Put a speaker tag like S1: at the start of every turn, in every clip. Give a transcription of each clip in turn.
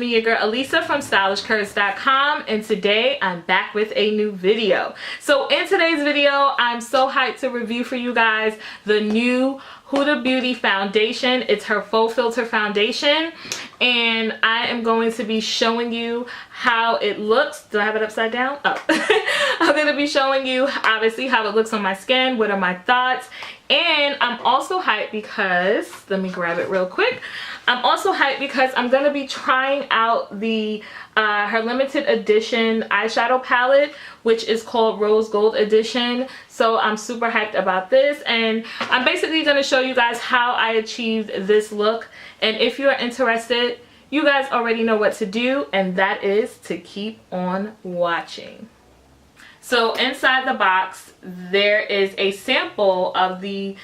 S1: me, your girl Elisa from StylishCurves.com, and today I'm back with a new video. So in today's video, I'm so hyped to review for you guys the new Huda Beauty foundation. It's her Faux Filter foundation, and I am going to be showing you how it looks. Do I have it upside down? Oh. I'm going to be showing you obviously how it looks on my skin, what are my thoughts, and I'm also hyped because, let me grab it real quick. I'm also hyped because I'm going to be trying out the her limited edition eyeshadow palette, which is called Rose Gold Edition. So I'm super hyped about this, and I'm basically going to show you guys how I achieved this look. And if you're interested, you guys already know what to do, and that is to keep on watching. So inside the box, there is a sample of the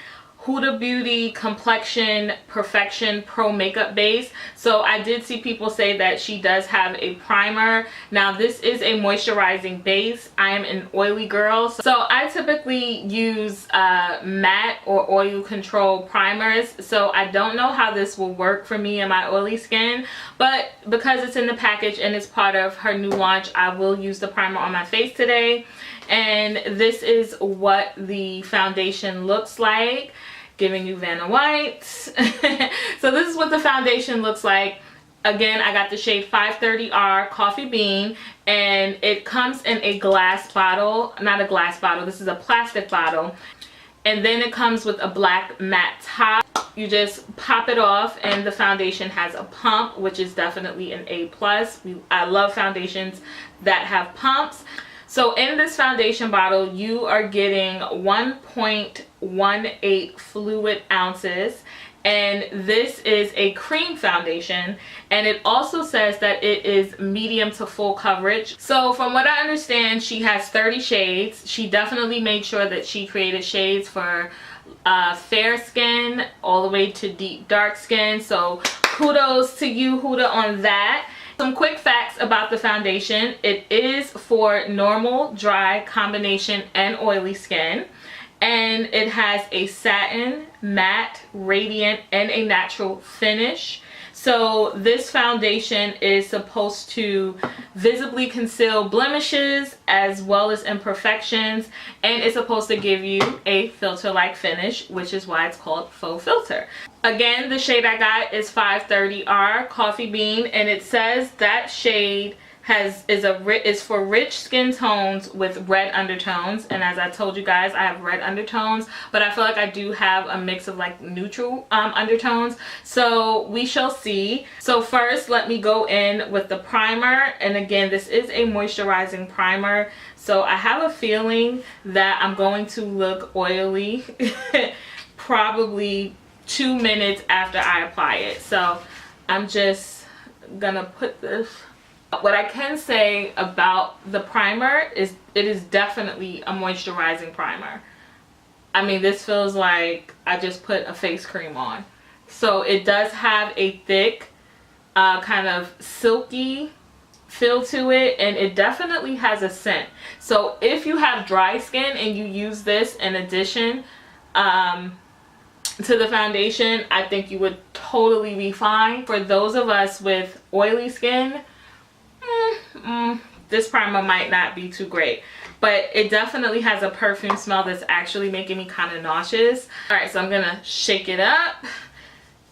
S1: Huda Beauty Complexion Perfection Pro Makeup Base. So I did see people say that she does have a primer. Now this is a moisturizing base. I am an oily girl, so I typically use matte or oil control primers. So I don't know how this will work for me and my oily skin, but because it's in the package and it's part of her new launch, I will use the primer on my face today. And this is what the foundation looks like, giving you Vanna White. So this is what the foundation looks like. Again, I got the shade 530R Coffee Bean, and it comes in a glass bottle. Not a glass bottle, this is a plastic bottle. And then it comes with a black matte top. You just pop it off, and the foundation has a pump, which is definitely an A+. I love foundations that have pumps. So in this foundation bottle, you are getting 1.18 fluid ounces, and this is a cream foundation, and it also says that it is medium to full coverage. So from what I understand, she has 30 shades. She definitely made sure that she created shades for fair skin all the way to deep dark skin. So kudos to you, Huda, on that. Some quick facts about the foundation. It is for normal, dry, combination, and oily skin. And it has a satin, matte, radiant, and a natural finish. So this foundation is supposed to visibly conceal blemishes as well as imperfections, and it's supposed to give you a filter-like finish, which is why it's called Faux Filter. Again, the shade I got is 530R Coffee Bean, and it says that shade is for rich skin tones with red undertones. And as I told you guys, I have red undertones, but I feel like I do have a mix of like neutral undertones. So we shall see. So first, let me go in with the primer. And again, this is a moisturizing primer, so I have a feeling that I'm going to look oily probably 2 minutes after I apply it. So I'm just gonna put this. What I can say about the primer is it is definitely a moisturizing primer. I mean, this feels like I just put a face cream on. So it does have a thick, kind of silky feel to it, and it definitely has a scent. So if you have dry skin and you use this in addition to the foundation, I think you would totally be fine. For those of us with oily skin, this primer might not be too great, but it definitely has a perfume smell that's actually making me kind of nauseous. All right, so I'm gonna shake it up,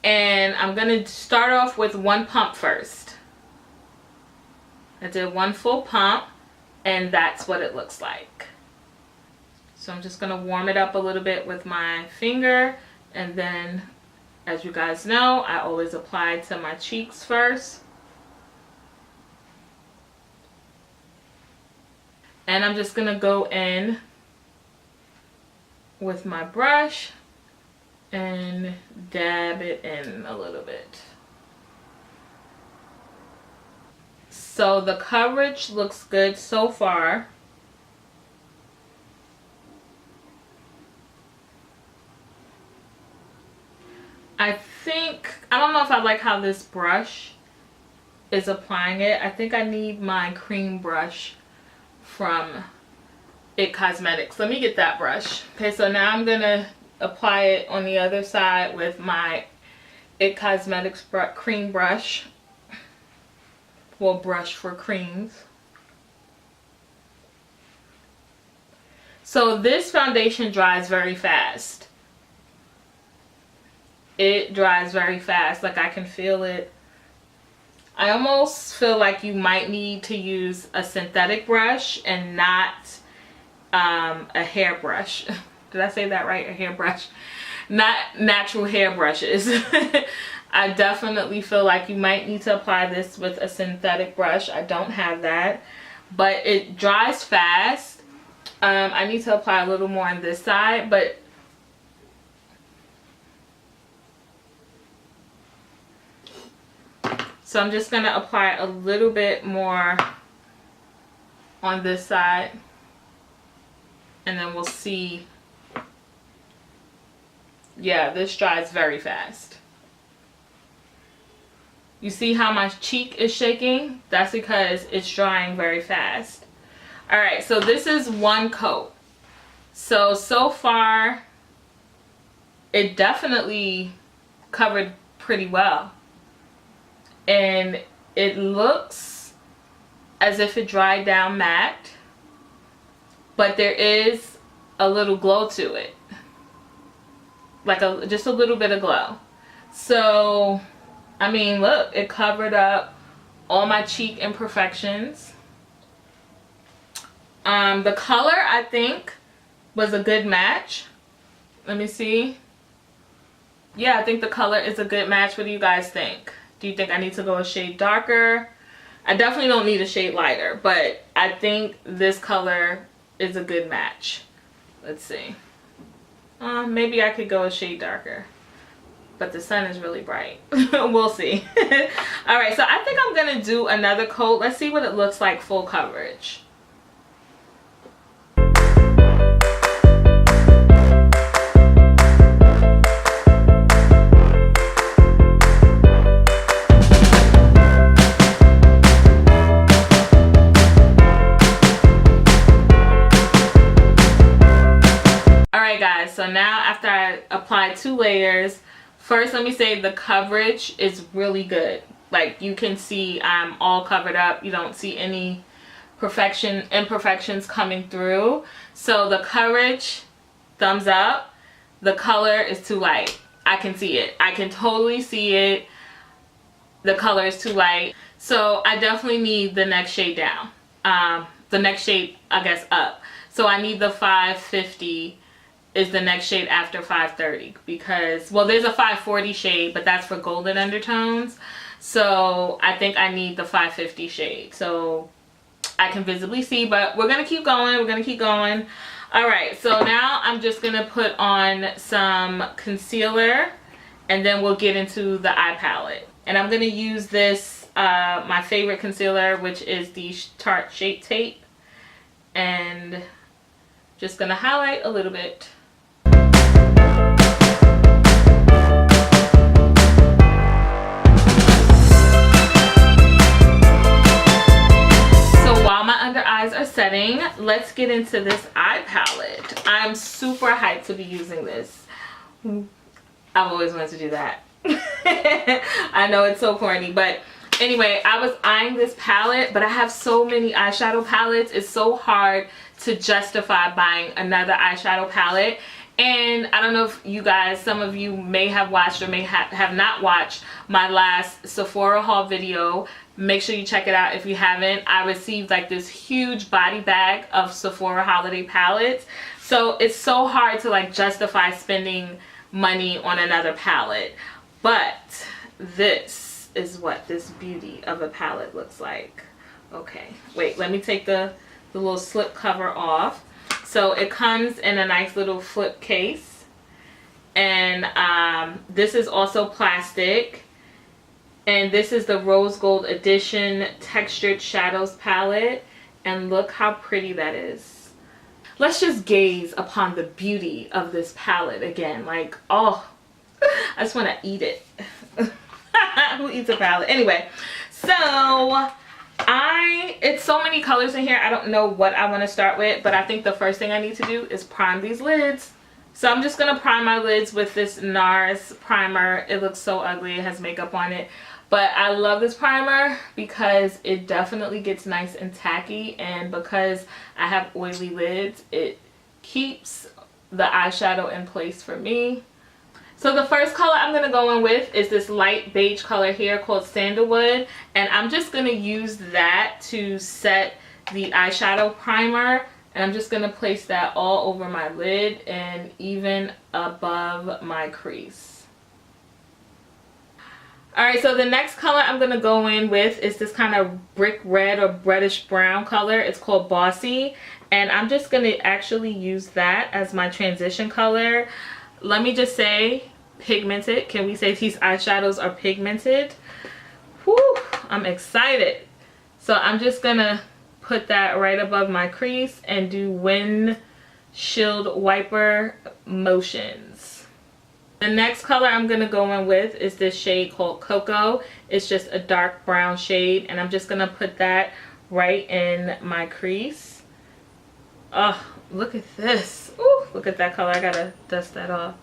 S1: and I'm gonna start off with one pump first. I did one full pump, and that's what it looks like. So I'm just gonna warm it up a little bit with my finger, and then, as you guys know, I always apply to my cheeks first. And I'm just going to go in with my brush and dab it in a little bit. So the coverage looks good so far. I don't know if I like how this brush is applying it. I think I need my cream brush from It Cosmetics. Let me get that brush. Okay, so now I'm gonna apply it on the other side with my It Cosmetics cream brush. We'll brush for creams. So this foundation dries very fast. It dries very fast, like I can feel it. I almost feel like you might need to use a synthetic brush and not a hairbrush. Did I say that right? A hairbrush? Not natural hair brushes. I definitely feel like you might need to apply this with a synthetic brush. I don't have that, but it dries fast. I need to apply a little more on this side, but so I'm just going to apply a little bit more on this side, and then we'll see. Yeah, this dries very fast. You see how my cheek is shaking? That's because it's drying very fast. Alright, so this is one coat. So far, it definitely covered pretty well. And it looks as if it dried down matte, but there is a little glow to it. Like just a little bit of glow. So, I mean, look, it covered up all my cheek imperfections. The color, I think, was a good match. Let me see. Yeah, I think the color is a good match. What do you guys think? Do you think I need to go a shade darker? I definitely don't need a shade lighter, but I think this color is a good match. Let's see. Maybe I could go a shade darker, but the sun is really bright. We'll see. All right, so I think I'm gonna do another coat. Let's see what it looks like full coverage. So now after I applied 2 layers, first let me say the coverage is really good. Like you can see I'm all covered up. You don't see any imperfections coming through. So the coverage, thumbs up. The color is too light. I can see it. I can totally see it. The color is too light. So I definitely need the next shade down. The next shade, I guess, up. So I need the 550 is the next shade after 530, because, well, there's a 540 shade, but that's for golden undertones. So I think I need the 550 shade so I can visibly see, but we're gonna keep going. We're gonna keep going. All right, so now I'm just gonna put on some concealer, and then we'll get into the eye palette. And I'm gonna use this, my favorite concealer, which is the Tarte Shape Tape, and just gonna highlight a little bit. Are setting, let's get into this eye palette. I'm super hyped to be using this. I've always wanted to do that. I know it's so corny, but anyway, I was eyeing this palette, but I have so many eyeshadow palettes. It's so hard to justify buying another eyeshadow palette. And I don't know if you guys, some of you may have watched or may have not watched my last Sephora haul video. Make sure you check it out if you haven't. I received like this huge body bag of Sephora holiday palettes. So it's so hard to like justify spending money on another palette. But this is what this beauty of a palette looks like. Okay, wait, let me take the little slip cover off. So it comes in a nice little flip case. And this is also plastic. And this is the Rose Gold Edition Textured Shadows palette. And look how pretty that is. Let's just gaze upon the beauty of this palette again. Like, oh, I just want to eat it. Who eats a palette? Anyway, so it's so many colors in here. I don't know what I want to start with. But I think the first thing I need to do is prime these lids. So I'm just going to prime my lids with this NARS primer. It looks so ugly. It has makeup on it. But I love this primer because it definitely gets nice and tacky, and because I have oily lids, it keeps the eyeshadow in place for me. So the first color I'm going to go in with is this light beige color here called Sandalwood, and I'm just going to use that to set the eyeshadow primer, and I'm just going to place that all over my lid and even above my crease. Alright, so the next color I'm going to go in with is this kind of brick red or reddish brown color. It's called Bossy, and I'm just going to actually use that as my transition color. Let me just say, pigmented. Can we say these eyeshadows are pigmented? Whew, I'm excited. So I'm just going to put that right above my crease and do windshield wiper motions. The next color I'm going to go in with is this shade called Cocoa. It's just a dark brown shade, and I'm just going to put that right in my crease. Oh, look at this. Ooh, look at that color. I gotta dust that off.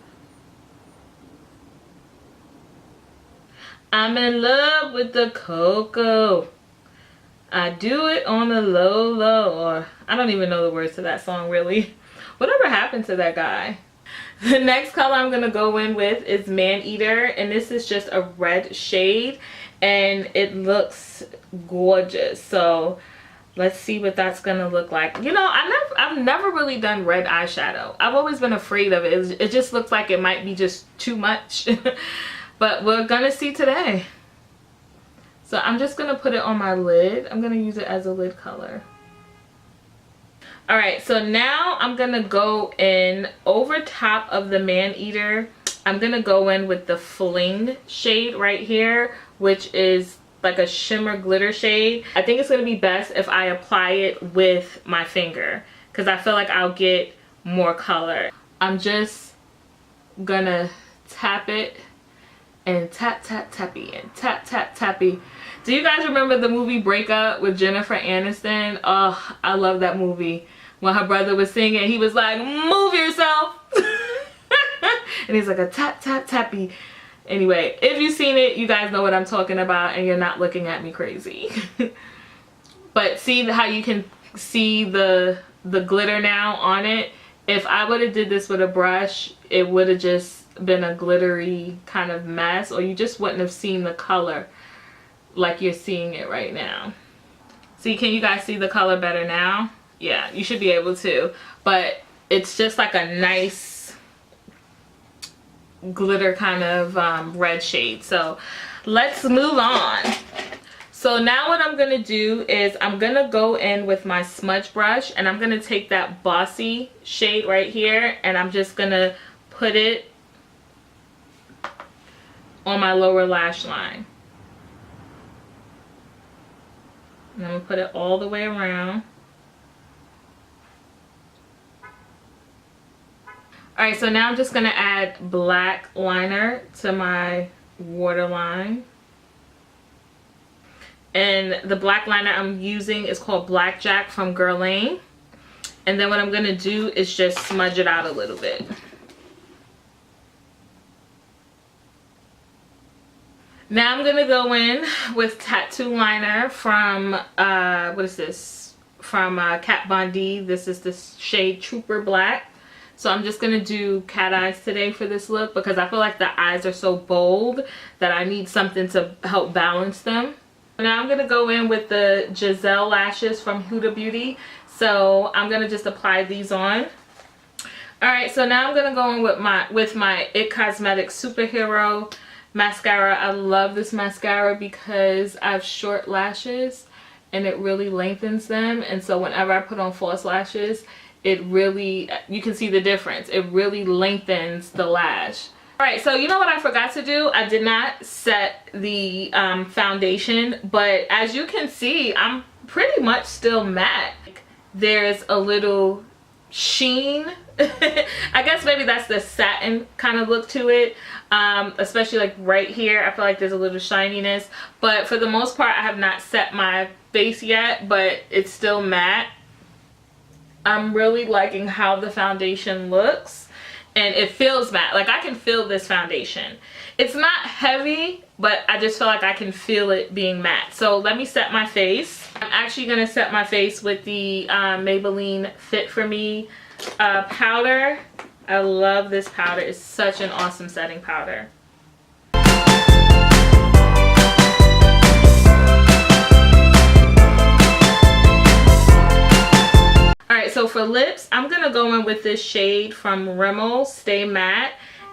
S1: I'm in love with the Cocoa. I do it on the low, or I don't even know the words to that song really. Whatever happened to that guy? The next color I'm going to go in with is Man Eater, and this is just a red shade, and it looks gorgeous. So let's see what that's going to look like. You know, I've never really done red eyeshadow. I've always been afraid of it. It just looks like it might be just too much. But we're going to see today. So I'm just going to put it on my lid. I'm going to use it as a lid color. Alright, so now I'm going to go in over top of the Man Eater. I'm going to go in with the Fling shade right here, which is like a shimmer glitter shade. I think it's going to be best if I apply it with my finger, because I feel like I'll get more color. I'm just going to tap it and tap, tap, tappy, and tap, tap, tappy. Do you guys remember the movie Breakup with Jennifer Aniston? Oh, I love that movie. When her brother was singing, he was like, move yourself. And he's like a tap, tap, tappy. Anyway, if you've seen it, you guys know what I'm talking about, and you're not looking at me crazy. But see how you can see the glitter now on it? If I would have did this with a brush, it would have just been a glittery kind of mess, or you just wouldn't have seen the color like you're seeing it right now. See, can you guys see the color better now? Yeah, you should be able to. But it's just like a nice glitter kind of red shade. So let's move on. So now what I'm going to do is I'm going to go in with my smudge brush, and I'm going to take that Bossy shade right here, and I'm just going to put it on my lower lash line. And I'm going to put it all the way around. Alright, so now I'm just going to add black liner to my waterline. And the black liner I'm using is called Blackjack from Guerlain. And then what I'm going to do is just smudge it out a little bit. Now I'm going to go in with Tattoo Liner from, what is this? From Kat Von D. This is the shade Trooper Black. So I'm just going to do cat eyes today for this look, because I feel like the eyes are so bold that I need something to help balance them. Now I'm going to go in with the Giselle lashes from Huda Beauty. So I'm going to just apply these on. Alright, so now I'm going to go in with my It Cosmetics Superhero mascara. I love this mascara because I have short lashes and it really lengthens them. And so whenever I put on false lashes, it really, you can see the difference. It really lengthens the lash. Alright, so you know what I forgot to do? I did not set the foundation, but as you can see, I'm pretty much still matte. There's a little sheen. I guess maybe that's the satin kind of look to it, especially like right here. I feel like there's a little shininess, but for the most part I have not set my face yet, but it's still matte. I'm really liking how the foundation looks, and it feels matte. Like, I can feel this foundation. It's not heavy, but I just feel like I can feel it being matte. So let me set my face. I'm actually gonna set my face with the Maybelline Fit For Me powder. I love this powder. It's such an awesome setting powder. Alright, so for lips, I'm going to go in with this shade from Rimmel, Stay Matte.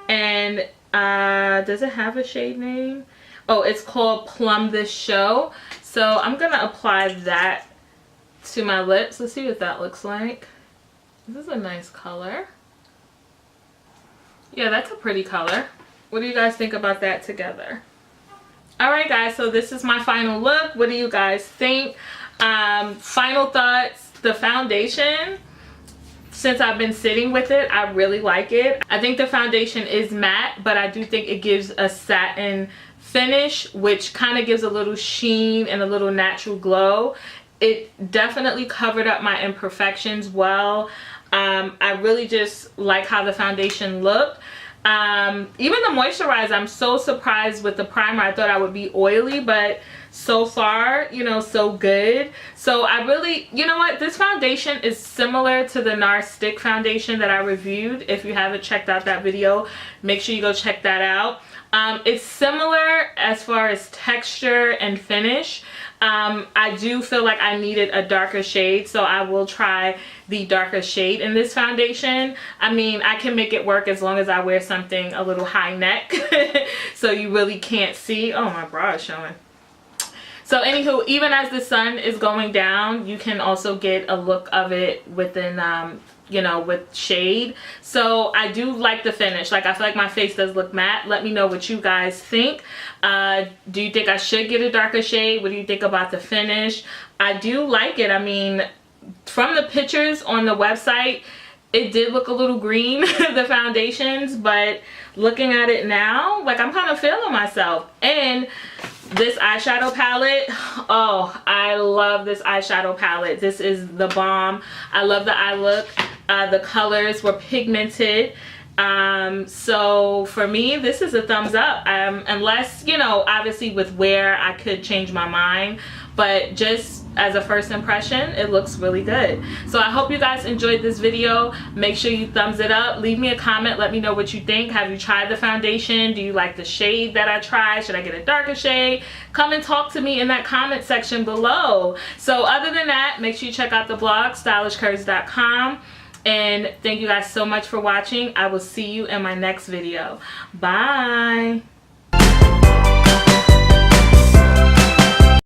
S1: And does it have a shade name? Oh, it's called Plum This Show. So I'm going to apply that to my lips. Let's see what that looks like. This is a nice color. Yeah, that's a pretty color. What do you guys think about that together? Alright guys, so this is my final look. What do you guys think? Final thoughts. The foundation, since I've been sitting with it, I really like it. I think the foundation is matte, but I do think it gives a satin finish, which kind of gives a little sheen and a little natural glow. It definitely covered up my imperfections well. I really just like how the foundation looked. Even the moisturizer, I'm so surprised with the primer. I thought I would be oily, but so far, you know, so good. So I really, you know what, this foundation is similar to the NARS stick foundation that I reviewed. If you haven't checked out that video, make sure you go check that out. It's similar as far as texture and finish. I do feel like I needed a darker shade, so I will try the darker shade in this foundation. I mean, I can make it work as long as I wear something a little high neck so you really can't see. Oh, my bra is showing. So anywho, even as the sun is going down, you can also get a look of it within, you know, with shade. So I do like the finish. Like, I feel like my face does look matte. Let me know what you guys think. Do you think I should get a darker shade? What do you think about the finish? I do like it. I mean, from the pictures on the website, it did look a little green, the foundations, but looking at it now, like, I'm kind of feeling myself. And this eyeshadow palette, oh, I love this eyeshadow palette. This is the bomb. I love the eye look. The colors were pigmented. So for me, this is a thumbs up. Unless, you know, obviously with wear, I could change my mind. But just as a first impression, it looks really good. So I hope you guys enjoyed this video. Make sure you thumbs it up. Leave me a comment. Let me know what you think. Have you tried the foundation? Do you like the shade that I tried? Should I get a darker shade? Come and talk to me in that comment section below. So other than that, make sure you check out the blog, stylishcurves.com. And thank you guys so much for watching. I will see you in my next video. Bye.